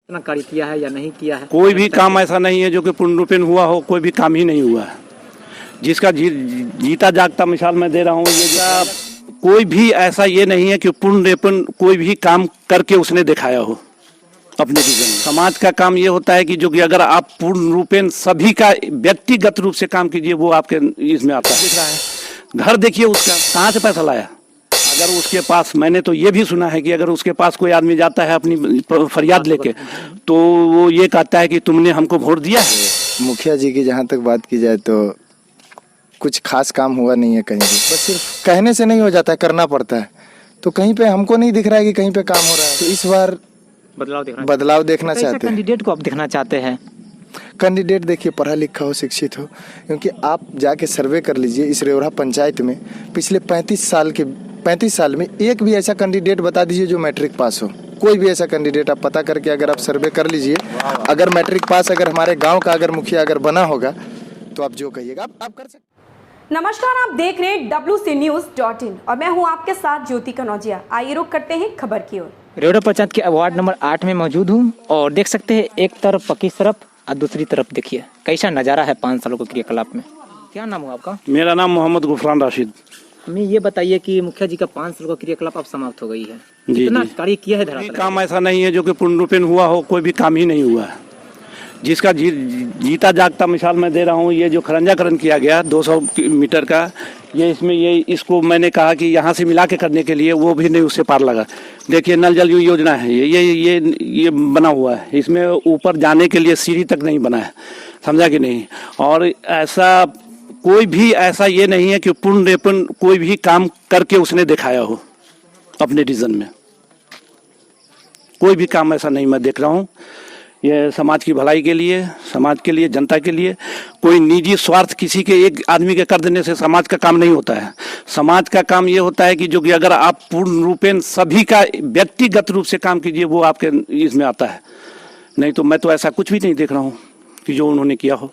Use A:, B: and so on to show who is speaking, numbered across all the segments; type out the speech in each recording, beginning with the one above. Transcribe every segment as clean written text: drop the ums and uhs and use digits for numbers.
A: इतना कार्य किया है या नहीं किया है?
B: कोई भी काम ऐसा नहीं है जो कि पूर्ण रूपेण हुआ हो, कोई भी काम ही नहीं हुआ है। जिसका जीता जागता मिसाल मैं दे रहा हूँ, ये कोई भी ऐसा ये नहीं है कि पूर्ण रूपेण कोई भी काम करके उसने दिखाया हो अपने जीवन में। समाज का काम ये होता है कि जो कि अगर आप पूर्ण रूपेण सभी का व्यक्तिगत रूप से काम कीजिए, वो आपके इसमें आता है। दिख रहा है घर देखिए उसका कहाँ से पैसा लाया। अगर उसके पास, मैंने तो ये भी सुना है कि अगर उसके पास कोई आदमी जाता है अपनी फरियाद लेके, तो वो ये कहता है कि तुमने हमको वोट दिया है।
C: मुखिया जी की जहाँ तक बात की जाए तो कुछ खास काम हुआ नहीं है कहीं भी, बस सिर्फ कहने से नहीं हो जाता है, करना पड़ता है। तो कहीं पे हमको नहीं दिख रहा है कि कहीं पे काम हो रहा है। तो इस बार बदलाव देखना चाहते हैं।
A: कैंडिडेट को आप देखना चाहते हैं?
C: कैंडिडेट देखिए पढ़ा लिखा हो, शिक्षित हो, क्योंकि आप जाके सर्वे कर लीजिए इस रेवढ़ा पंचायत में पिछले 35 साल में एक भी ऐसा कैंडिडेट बता दीजिए जो मैट्रिक पास हो। कोई भी ऐसा कैंडिडेट आप पता करके अगर आप सर्वे कर लीजिए, अगर मैट्रिक पास अगर हमारे गांव का अगर मुखिया अगर बना होगा तो आप जो कहिएगा आप कर सकते।
D: नमस्कार, आप देख रहे हैं WCNews.in और मैं हूं आपके साथ ज्योति कनौजिया। आइए रुक करते हैं खबर की ओर।
A: रेवढ़ा पंचायत के वार्ड नंबर 8 में मौजूद हूँ और देख सकते हैं एक तरफ पक्की सड़क और दूसरी तरफ देखिए कैसा नज़ारा है 5 सालों के क्रियाकलाप में। क्या नाम हुआ आपका?
B: मेरा नाम मोहम्मद गुफरान राशिद।
A: हमें ये बताइए कि मुखिया जी का 5 सालों का क्रियाकलाप अब समाप्त हो गई है, कितना कार्य किया है धरातल?
B: काम ऐसा नहीं है जो कि पूर्ण रूपेण हुआ हो, कोई भी काम ही नहीं हुआ है। जिसका जीता जागता मिसाल मैं दे रहा हूँ, ये जो खरंजाकरण किया गया 200 मीटर का, ये इसमें ये इसको मैंने कहा कि यहाँ से मिला के करने के लिए, वो भी नहीं उससे पार लगा। देखिए नल जल योजना है, ये बना हुआ है, इसमें ऊपर जाने के लिए सीढ़ी तक नहीं बना है, समझा कि नहीं। और ऐसा कोई भी ऐसा ये नहीं है कि पूर्ण रूपेण कोई भी काम करके उसने दिखाया हो अपने डिवीजन में। कोई भी काम ऐसा नहीं मैं देख रहा हूँ। ये समाज की भलाई के लिए, समाज के लिए, जनता के लिए, कोई निजी स्वार्थ किसी के एक आदमी के कर देने से समाज का काम नहीं होता है। समाज का काम ये होता है कि जो कि अगर आप पूर्ण रूपेण सभी का व्यक्तिगत रूप से काम कीजिए, वो आपके इसमें आता है। नहीं तो मैं तो ऐसा कुछ भी नहीं देख रहा हूँ कि जो उन्होंने किया हो।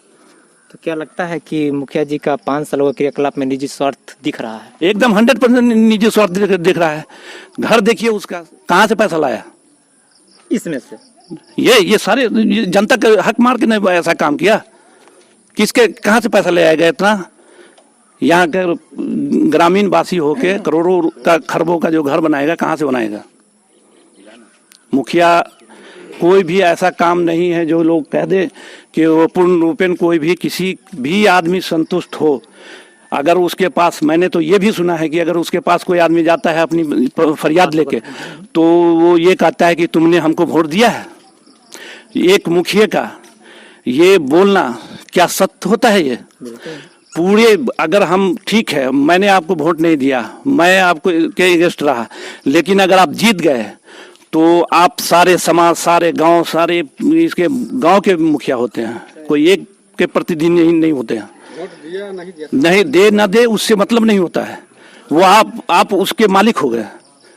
A: तो क्या लगता है कि मुखिया जी का 5 सालों के क्रियाकलाप में निजी स्वार्थ दिख रहा है?
B: एकदम 100% निजी स्वार्थ दिख रहा है। घर देखिए उसका कहाँ से पैसा लाया।
A: इसमें से
B: ये सारे जनता का हक मार के नहीं ऐसा काम किया। किसके कहाँ से पैसा ले आएगा इतना? यहाँ के ग्रामीण वासी होके करोड़ों का खरबों का जो घर बनाएगा, कहाँ से बनाएगा? मुखिया कोई भी ऐसा काम नहीं है जो लोग कह दे कि वो पूर्ण रूपेण कोई भी किसी भी आदमी संतुष्ट हो। अगर उसके पास, मैंने तो ये भी सुना है कि अगर उसके पास कोई आदमी जाता है अपनी फरियाद लेके, तो वो ये कहता है कि तुमने हमको वोट दिया है। एक मुखिया का ये बोलना क्या सत्य होता है? ये पूरे, अगर हम ठीक है, मैंने आपको वोट नहीं दिया, मैं आपको के अगेंस्ट रहा, लेकिन अगर आप जीत गए तो आप सारे समाज, सारे गांव, सारे इसके गांव के मुखिया होते हैं, कोई एक के प्रतिनिधि नहीं होते हैं। नहीं दे ना दे उससे मतलब नहीं होता है। वो आप उसके मालिक हो गए।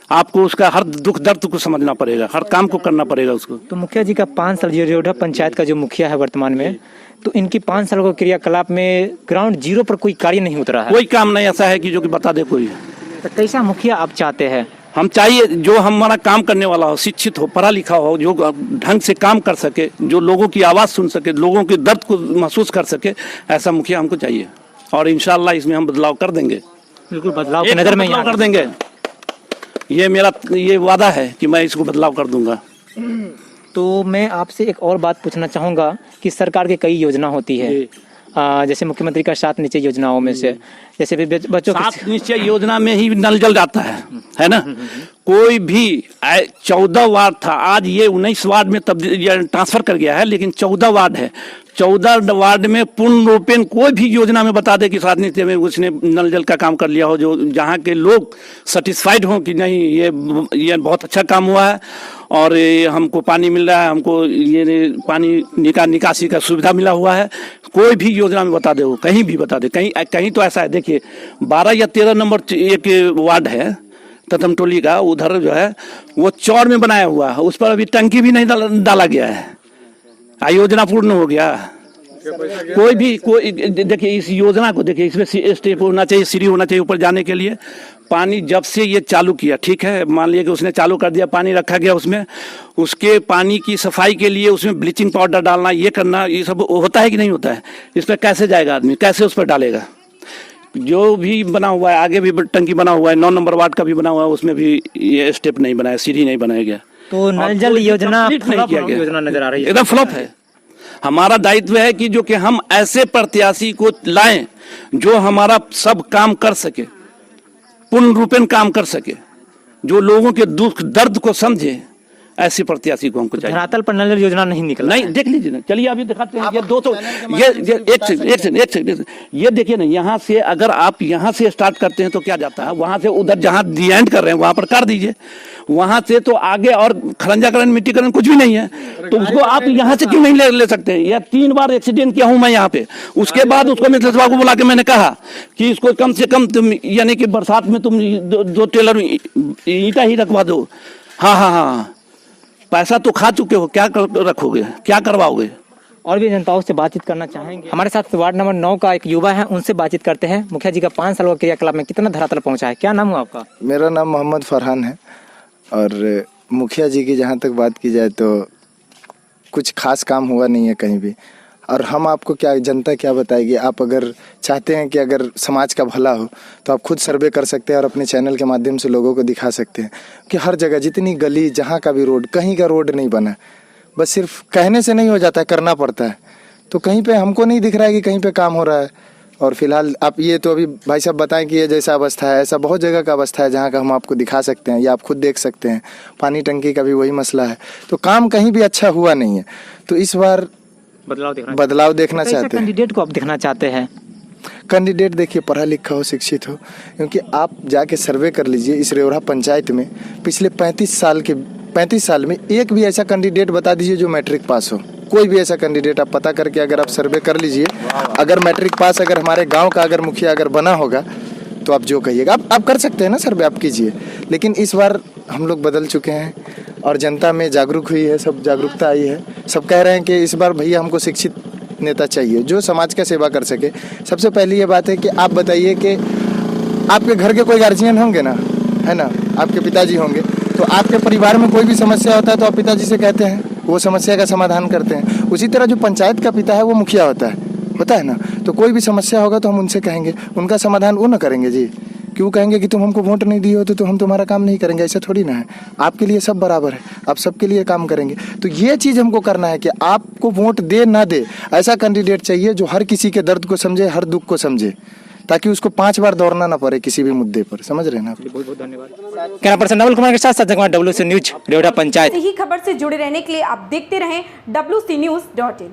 B: आपको उसका हर दुख दर्द को समझना पड़ेगा, हर काम को करना पड़ेगा उसको।
A: तो मुखिया जी का 5 साल रेवढ़ा पंचायत का जो मुखिया है वर्तमान में, तो इनकी 5 सालों के क्रियाकलाप में ग्राउंड जीरो पर कोई कार्य नहीं उतरा है।
B: कोई काम नहीं ऐसा है कि जो कि बता दे कोई।
A: तो कैसा मुखिया आप चाहते हैं?
B: हम चाहिए जो हमारा काम करने वाला हो, शिक्षित हो, पढ़ा लिखा हो, जो ढंग से काम कर सके, जो लोगों की आवाज़ सुन सके, लोगों के दर्द को महसूस कर सके, ऐसा मुखिया हमको चाहिए। और इंशाल्लाह इसमें हम बदलाव कर देंगे।
A: बिल्कुल बदलाव की नज़र में
B: कर देंगे। ये मेरा वादा है कि मैं इसको बदलाव कर दूंगा।
A: तो मैं आपसे एक और बात पूछना चाहूँगा कि सरकार की कई योजना होती है, जैसे मुख्यमंत्री का 7 निश्चय योजनाओं में से, जैसे बच्चों
B: 7 निश्चय योजना में ही नल जल जाता है ना। कोई भी 14 वार्ड था, आज ये 19 वार्ड में ट्रांसफर कर गया है, लेकिन 14 वार्ड है। 14 वार्ड में पूर्ण रूपेण कोई भी योजना में बता दे कि 7 निश्चय में उसने नल जल का काम कर लिया हो, जो जहाँ के लोग सेटिस्फाइड हों कि नहीं ये बहुत अच्छा काम हुआ है और हमको पानी मिल रहा है, हमको ये पानी निकासी का सुविधा मिला हुआ है। कोई भी योजना में बता दे, वो कहीं भी बता दे। कहीं तो ऐसा है, देखिए 12 या 13 नंबर एक वार्ड है ततम टोली का, उधर जो है वो चौड़ में बनाया हुआ है, उस पर अभी टंकी भी नहीं डाला गया है। योजना पूर्ण हो गया। कोई देखिए इस योजना को देखिए, इसमें स्टेप होना चाहिए, सीढ़ी होना चाहिए ऊपर जाने के लिए। पानी जब से ये चालू किया, ठीक है, मान लिया कि उसने चालू कर दिया, पानी रखा गया उसमें, उसके पानी की सफाई के लिए उसमें ब्लीचिंग पाउडर डालना, ये करना, ये सब होता है कि नहीं होता है? इस पर कैसे जाएगा आदमी, कैसे उस पर डालेगा? जो भी बना हुआ है, आगे भी टंकी बना हुआ है, 9 नंबर वार्ड का भी बना हुआ है, उसमें भी ये स्टेप नहीं बनाया, सीढ़ी नहीं बनाया गया।
A: तो नल जल योजना
B: नहीं किया गया,
A: योजना नजर आ रही है,
B: एकदम फ्लॉप है। हमारा दायित्व है कि जो कि हम ऐसे प्रत्याशी को लाएं जो हमारा सब काम कर सके, पूर्ण रूपेण काम कर सके, जो लोगों के दुख दर्द को समझे, ऐसी प्रत्याशी को हमको चाहिए।
A: धरातल पर नल जल योजना नहीं निकला।
B: नहीं, देख लीजिए ना, चलिए अभी दिखाते हैं। ये 200 ये एक सेकंड ये देखिए ना, यहाँ से अगर आप यहाँ से स्टार्ट करते हैं तो क्या जाता है, वहां से उधर जहाँ दी एंड कर रहे हैं वहां पर कर दीजिए, वहां से तो आगे और खरंजाकरण मिट्टीकरण कुछ भी नहीं है, तो उसको आप यहाँ से क्यों नहीं ले सकते? या 3 बार एक्सीडेंट किया हूं मैं यहाँ पे, उसके बाद उसको मित्र सभा को बुला के मैंने कहा कि इसको कम से कम तुम, यानी कि बरसात में तुम 2 टेलर ईंटा ही रखवा दो। हाँ, पैसा तो खा चुके हो, क्या रखोगे, क्या करवाओगे?
A: और भी जनताओं से बातचीत करना चाहेंगे। हमारे साथ वार्ड नंबर 9 का एक युवा है, उनसे बातचीत करते हैं। मुखिया जी का 5 साल का क्रियाकलाप में कितना धरातल पहुंचा है? क्या नाम हुआ आपका?
C: मेरा नाम मोहम्मद फरहान है। और मुखिया जी की जहाँ तक बात की जाए तो कुछ खास काम हुआ नहीं है कहीं भी। और हम आपको क्या, जनता क्या बताएगी? आप अगर चाहते हैं कि अगर समाज का भला हो तो आप खुद सर्वे कर सकते हैं और अपने चैनल के माध्यम से लोगों को दिखा सकते हैं कि हर जगह जितनी गली, जहाँ का भी रोड, कहीं का रोड नहीं बना। बस सिर्फ कहने से नहीं हो जाता है, करना पड़ता है। तो कहीं पे हमको नहीं दिख रहा है कि कहीं पे काम हो रहा है। और फिलहाल आप ये तो अभी भाई साहब बताएं कि ये जैसा अवस्था है, ऐसा बहुत जगह का अवस्था है जहाँ का हम आपको दिखा सकते हैं, या आप खुद देख सकते हैं। पानी टंकी का भी वही मसला है। तो काम कहीं भी अच्छा हुआ नहीं है। तो इस बार बदलाव देखना चाहते हैं।
A: कैंडिडेट को आप देखना चाहते हैं?
C: कैंडिडेट देखिए पढ़ा लिखा हो, शिक्षित हो। क्योंकि आप जाके सर्वे कर लीजिए इस रेवढ़ा पंचायत में पिछले 35 साल में एक भी ऐसा कैंडिडेट बता दीजिए जो मैट्रिक पास हो। कोई भी ऐसा कैंडिडेट आप पता करके अगर आप सर्वे कर लीजिए, अगर मैट्रिक पास अगर हमारे गांव का अगर मुखिया अगर बना होगा तो आप जो कहिएगा, आप कर सकते हैं ना सर्वे, आप कीजिए। लेकिन इस बार हम लोग बदल चुके हैं और जनता में जागरूक हुई है, सब जागरूकता आई है। सब कह रहे हैं कि इस बार भैया हमको शिक्षित नेता चाहिए जो समाज का सेवा कर सके। सबसे पहली ये बात है कि आप बताइए कि आपके घर के कोई गार्जियन होंगे ना, है ना, आपके पिताजी होंगे, तो आपके परिवार में कोई भी समस्या होता है तो आप पिताजी से कहते हैं, वो समस्या का समाधान करते हैं। उसी तरह जो पंचायत का पिता है वो मुखिया होता है ना। तो कोई भी समस्या होगा तो हम उनसे कहेंगे, उनका समाधान वो ना करेंगे जी। क्यों कहेंगे कि तुम हमको वोट नहीं दिए हो तो हम तुम्हारा काम नहीं करेंगे? ऐसा थोड़ी ना है। आपके लिए सब बराबर है, आप सबके लिए काम करेंगे। तो ये चीज़ हमको करना है कि आपको वोट दे ना दे, ऐसा कैंडिडेट चाहिए जो हर किसी के दर्द को समझे, हर दुख को समझे, ताकि उसको 5 बार दौड़ना ना पड़े किसी भी मुद्दे पर। समझ रहे हैं ना?
A: बहुत बहुत धन्यवाद। कैमरा पर्सन नवल कुमार के साथ सज्जन कुमार, WC न्यूज, रेवढ़ा पंचायत।
D: ही खबर से जुड़े रहने के लिए आप देखते रहें WC News.in।